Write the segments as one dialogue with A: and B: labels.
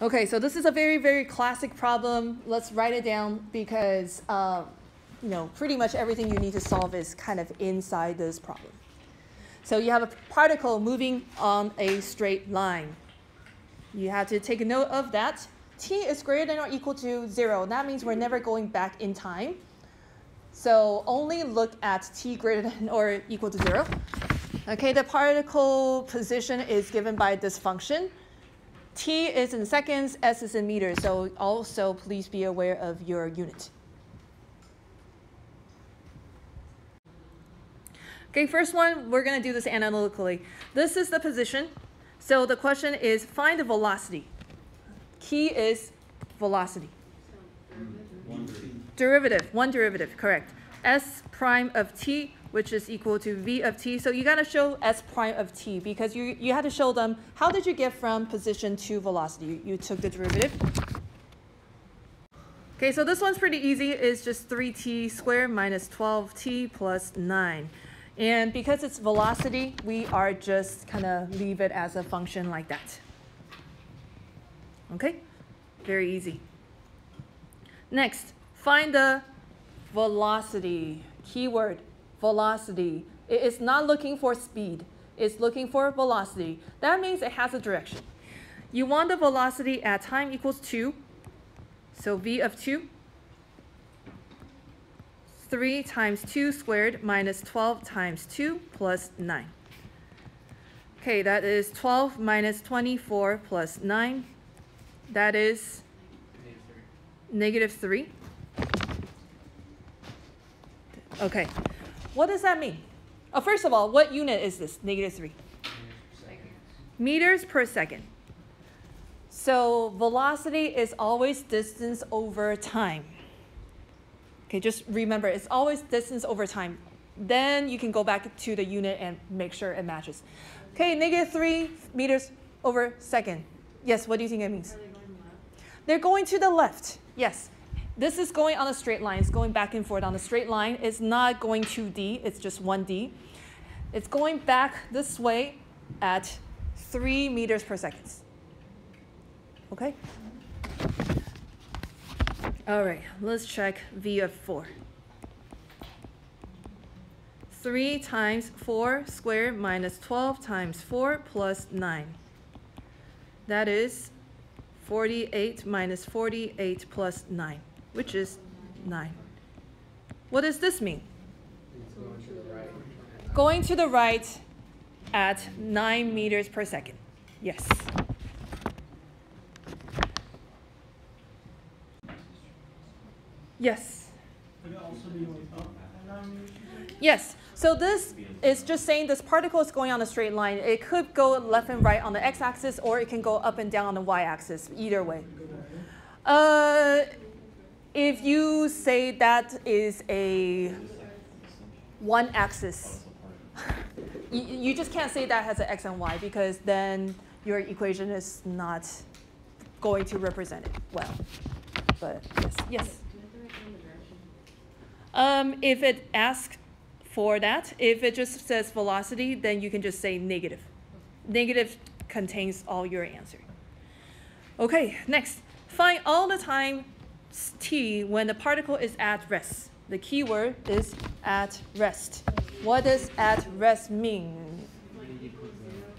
A: Okay, so this is a very, very classic problem. Let's write it down because pretty much everything you need to solve is kind of inside this problem. So you have a particle moving on a straight line. You have to take a note of that. T is greater than or equal to 0. That means we're never going back in time. So only look at t greater than or equal to 0. Okay, the particle position is given by this function. T is in seconds, S is in meters. So also please be aware of your unit. Okay, first one, we're going to do this analytically. This is the position. So the question is find the velocity. Key is velocity. One derivative, correct. S prime of t, which is equal to v of t. So you got to show S prime of t because you had to show them how did you get from position to velocity. You took the derivative. Okay, so this one's pretty easy. It's just 3t squared minus 12t plus 9. And because it's velocity, we are just kind of leave it as a function like that. Okay, very easy. Next, find the velocity. Keyword, velocity. It is not looking for speed. It's looking for velocity. That means it has a direction. You want the velocity at time equals 2. So v of 2. 3 times 2 squared minus 12 times 2 plus 9. Okay, that is 12 minus 24 plus 9. That is -3. Okay, what does that mean? First of all, what unit is this, -3? Meters per second. So velocity is always distance over time. Okay, just remember, it's always distance over time. Then you can go back to the unit and make sure it matches. Okay, -3 meters over second. Yes, what do you think it means? Are they going left? They're going to the left. Yes. This is going on a straight line. It's going back and forth on a straight line. It's not going 2D. It's just 1D. It's going back this way at 3 meters per second. Okay? All right, let's check v of 4. 3 times 4 squared minus 12 times 4 plus 9. That is 48 minus 48 plus 9, which is 9. What does this mean?
B: It's going to the right.
A: Going to the right at 9 meters per second. Yes. Yes.
C: Could it also be going up at 9 meters per second?
A: Yes. So this is just saying this particle is going on a straight line. It could go left and right on the x-axis, or it can go up and down on the y-axis, either way. If you say that is a one axis, you just can't say that has an x and y because then your equation is not going to represent it well. But yes, yes. If it asks for that, if it just says velocity, then you can just say negative. Negative contains all your answer. Okay, next. Find all the time t when the particle is at rest. The key word is at rest. What does at rest mean?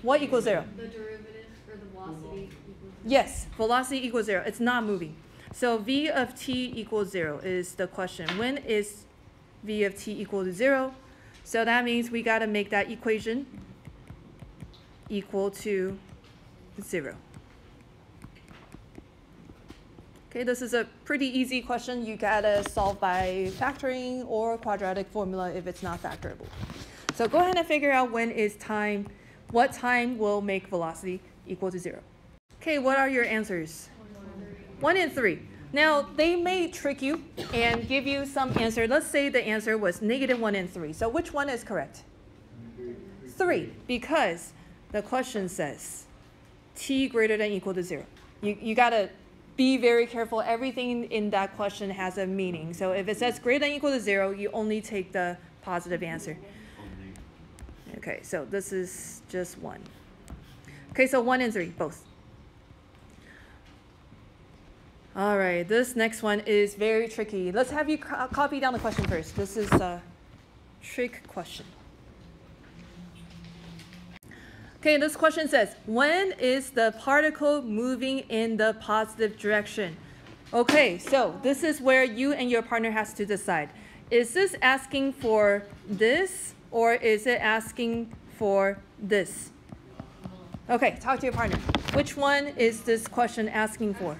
A: What equals 0?
D: The derivative for the velocity equals 0.
A: Yes, velocity equals 0. It's not moving. So v of t equals 0 is the question. When is v of t equal to 0? So that means we got to make that equation equal to 0. Okay, this is a pretty easy question. You got to solve by factoring or quadratic formula if it's not factorable. So go ahead and figure out when is time, what time will make velocity equal to 0. Okay, what are your answers? 1 and 3. Now, they may trick you and give you some answer. Let's say the answer was -1 and 3. So which one is correct? 3, because the question says t greater than equal to 0. You got to be very careful. Everything in that question has a meaning. So if it says greater than equal to 0, you only take the positive answer. Okay, so this is just 1. Okay, so 1 and 3, both. All right, this next one is very tricky. Let's have you copy down the question first. This is a trick question. Okay, this question says, when is the particle moving in the positive direction? Okay, so this is where you and your partner has to decide. Is this asking for this or is it asking for this? Okay, talk to your partner. Which one is this question asking for?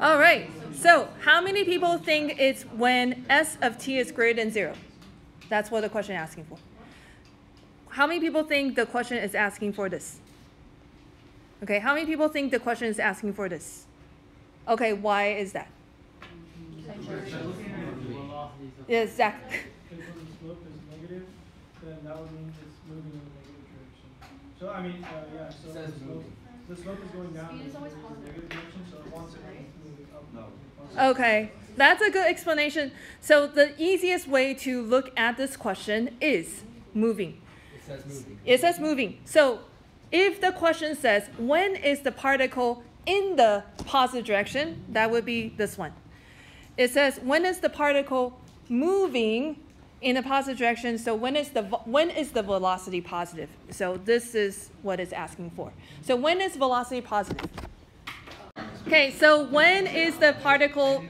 A: All right, so how many people think it's when s of t is greater than 0? That's what the question is asking for. How many people think the question is asking for this? Okay, how many people think the question is asking for this? Okay, why is that? Exactly.
C: Because when the slope is negative, then that would mean it's moving in the negative direction. So I mean, yeah, so the slope is going down in the negative direction, so it wants it to move up.
A: Okay, that's a good explanation. So the easiest way to look at this question is moving.
B: It says moving.
A: It says moving. So if the question says, when is the particle in the positive direction, that would be this one. It says, when is the particle moving in a positive direction? So when is the velocity positive? So this is what it's asking for. So when is velocity positive? Okay, so when is the particle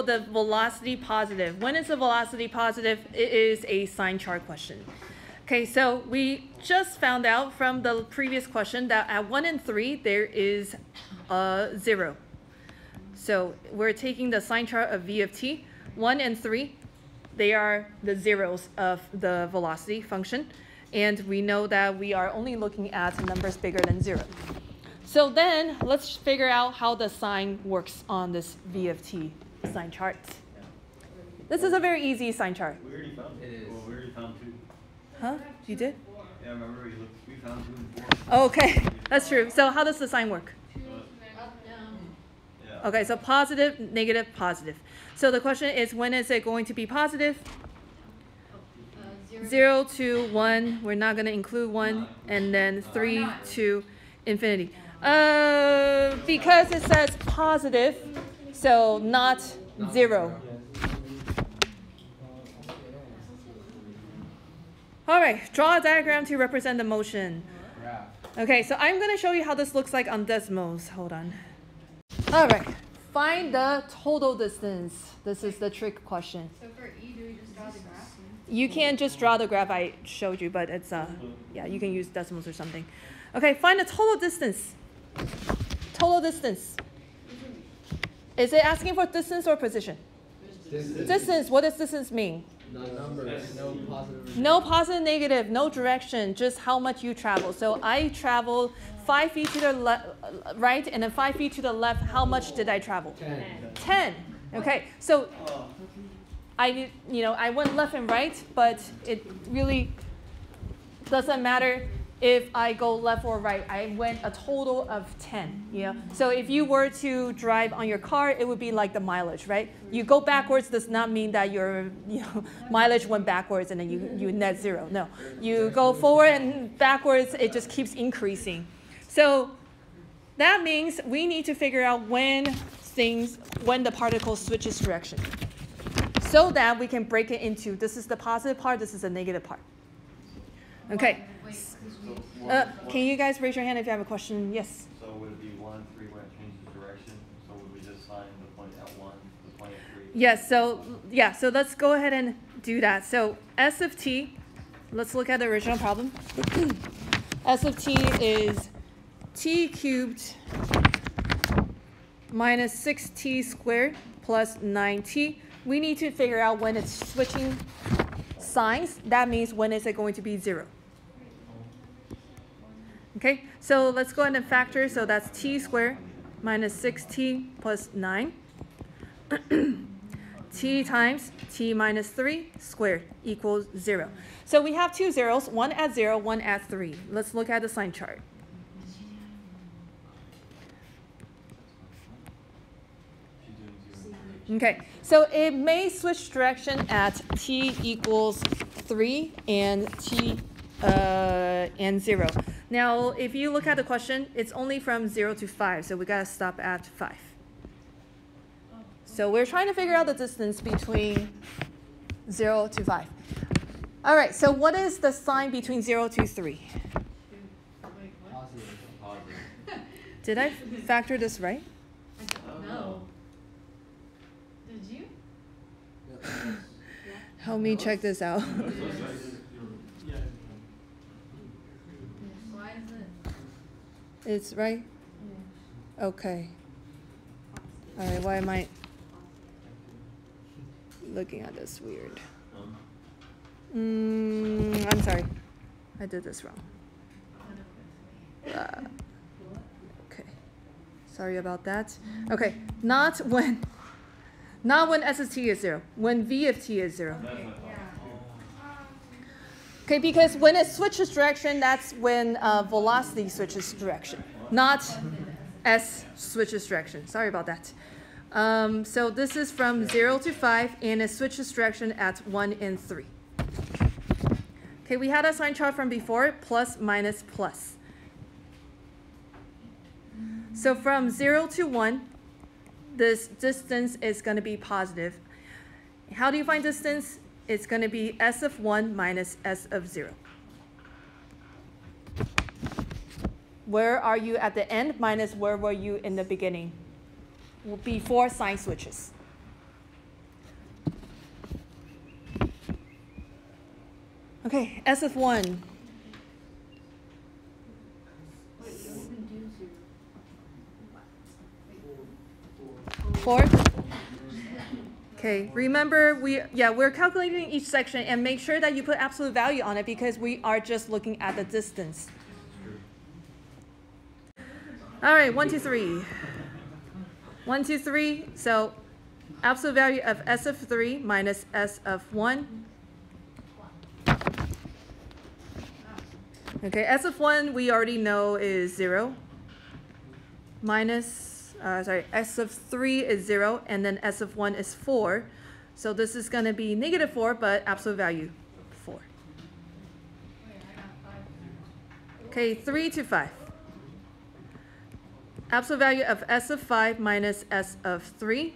A: the velocity positive? When is the velocity positive? It is a sign chart question. Okay, so we just found out from the previous question that at 1 and 3 there is a 0. So we're taking the sign chart of v of t. 1 and 3, they are the zeros of the velocity function. And we know that we are only looking at numbers bigger than 0. So then let's figure out how the sign works on this v of t sign chart. This is a very easy sign chart.
E: We already found it.
B: It is.
E: Well, we already found 2.
A: Huh? You did?
E: Yeah, remember we found 2 and 4.
A: Okay, that's true. So how does the sign work?
D: Up, down.
E: Yeah.
A: Okay, so positive, negative, positive. So the question is, when is it going to be positive? 0 to 1. We're not going to include 1. And then 3 to infinity. Because it says positive, so not 0. All right, draw a diagram to represent the motion. Okay, so I'm going to show you how this looks like on Desmos. Hold on. All right, find the total distance. This is the trick question.
D: So for E, do we just draw the graph?
A: You can't just draw the graph I showed you, but it's, yeah, you can use decimals or something. Okay, find the total distance. Total distance. Is it asking for distance or position? Distance, what does distance mean?
B: No numbers, no positive.
A: No positive, negative, no direction, just how much you travel. So I traveled 5 feet to the right and then 5 feet to the left. How much did I travel? 10. Okay, so I went left and right, but it really doesn't matter if I go left or right. I went a total of 10. So if you were to drive on your car, it would be like the mileage, right? You go backwards does not mean that your mileage went backwards and then you net 0. No, you go forward and backwards. It just keeps increasing. So that means we need to figure out when the particle switches direction, so that we can break it into, this is the positive part, this is the negative part. Okay. Can you guys raise your hand if you have a question? Yes.
E: So would it be 1 and 3 when it changes direction? So would we just sign the point at 1, the point at 3?
A: Yes, so let's go ahead and do that. So s of t, let's look at the original problem. S of t is t cubed minus 6t squared plus 9t. We need to figure out when it's switching signs. That means when is it going to be 0? Okay, so let's go ahead and factor. So that's t squared minus 6t plus 9. T times t minus 3 squared equals 0. So we have 2 zeros, one at 0, one at 3. Let's look at the sign chart. Okay, so it may switch direction at t equals 3 and t and 0. Now, if you look at the question, it's only from 0 to 5, so we got to stop at 5. So we're trying to figure out the distance between 0 to 5. All right, so what is the sign between 0 to 3?
B: Positive.
A: Did I factor this right?
D: No. Did you?
A: Help me check this out.
C: Yeah.
D: Why is it?
A: It's right? Okay. All right, why am I looking at this weird? I'm sorry. I did this wrong. Okay. Sorry about that. Okay, not when S of t is 0, when V of t is 0. Okay, because when it switches direction, that's when velocity switches direction, not S switches direction. Sorry about that. So this is from 0 to 5, and it switches direction at 1 and 3. Okay, we had a sign chart from before, plus, minus, plus. So from 0 to 1, this distance is going to be positive. How do you find distance? It's going to be S of 1 minus S of 0. Where are you at the end minus where were you in the beginning? Before sign switches. Okay, S of 1. Four. Okay, remember we're calculating each section, and make sure that you put absolute value on it because we are just looking at the distance. All right, 1, 2, 3. 1, 2, 3. So absolute value of S of 3 minus S of 1. Okay, S of 1 we already know is 0. Minus, S of 3 is 0, and then S of 1 is 4. So this is going to be negative 4, but absolute value 4. Okay, 3 to 5. Absolute value of S of 5 minus S of 3.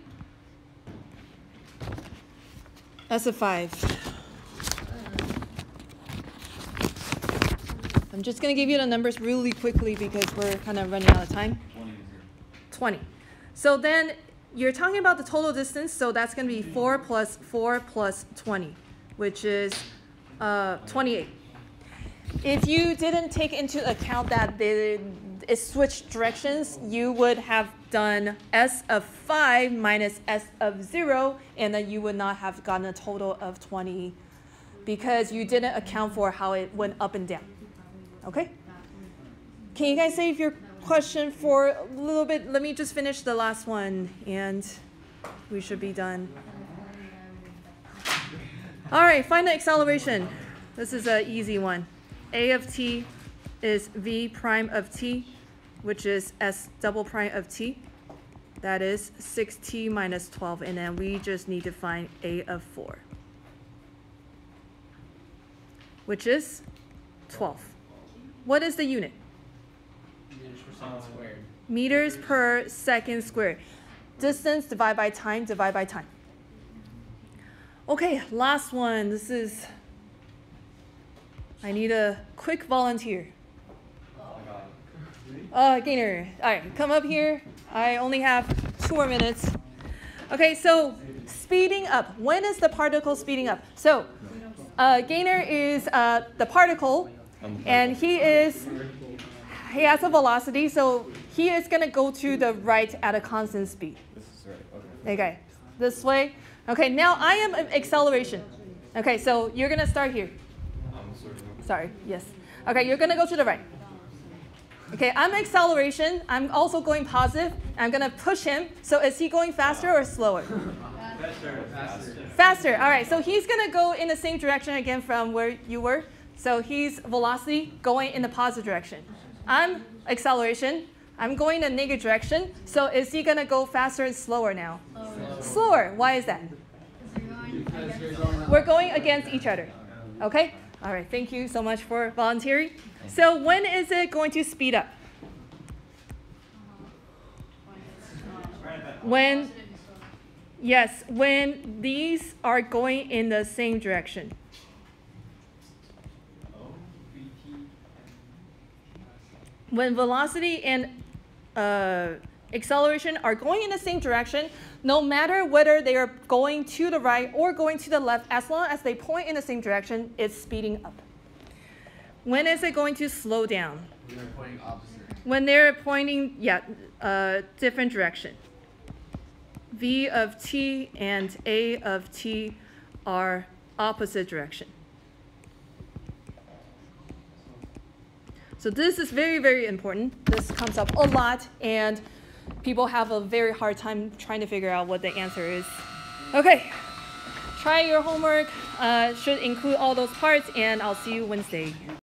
A: S of 5. I'm just going to give you the numbers really quickly because we're kind of running out of time. 20. So then you're talking about the total distance, so that's going to be 4 plus 20, which is 28. If you didn't take into account that it switched directions, you would have done S of 5 minus S of 0, and then you would not have gotten a total of 20 because you didn't account for how it went up and down. Okay? Can you guys save your question for a little bit? Let me just finish the last one, and we should be done. All right, find the acceleration. This is an easy one. A of t is v prime of t, which is s double prime of t. That is 6t minus 12, and then we just need to find a of 4, which is 12. What is the unit?
B: Meters per second squared.
A: Meters per second squared. Distance divided by time, divide by time. Okay, last one. I need a quick volunteer. Gainer. All right, come up here. I only have 2 more minutes. Okay, so speeding up. When is the particle speeding up? So Gainer is the particle, and he has a velocity, so he is going to go to the right at a constant speed.
F: This is right,
A: Okay, this way. Okay, now I am acceleration. Okay, so you're going to start here. Sorry, yes. Okay, you're going to go to the right. Okay, I'm acceleration. I'm also going positive. I'm going to push him. So is he going faster or slower? Faster. All right, so he's going to go in the same direction again from where you were. So he's velocity going in the positive direction. I'm acceleration. I'm going in the negative direction. So is he going to go faster and slower now? Slower. Why is that? We're going against each other. Okay? All right, thank you so much for volunteering. So when is it going to speed up? When, yes, when these are going in the same direction. When velocity and acceleration are going in the same direction, no matter whether they are going to the right or going to the left, as long as they point in the same direction, it's speeding up. When is it going to slow down?
B: When they're pointing opposite.
A: When they're pointing, yeah, different direction. V of t and A of t are opposite direction. So this is very, very important. This comes up a lot, and people have a very hard time trying to figure out what the answer is. Okay, try your homework. Should include all those parts, and I'll see you Wednesday.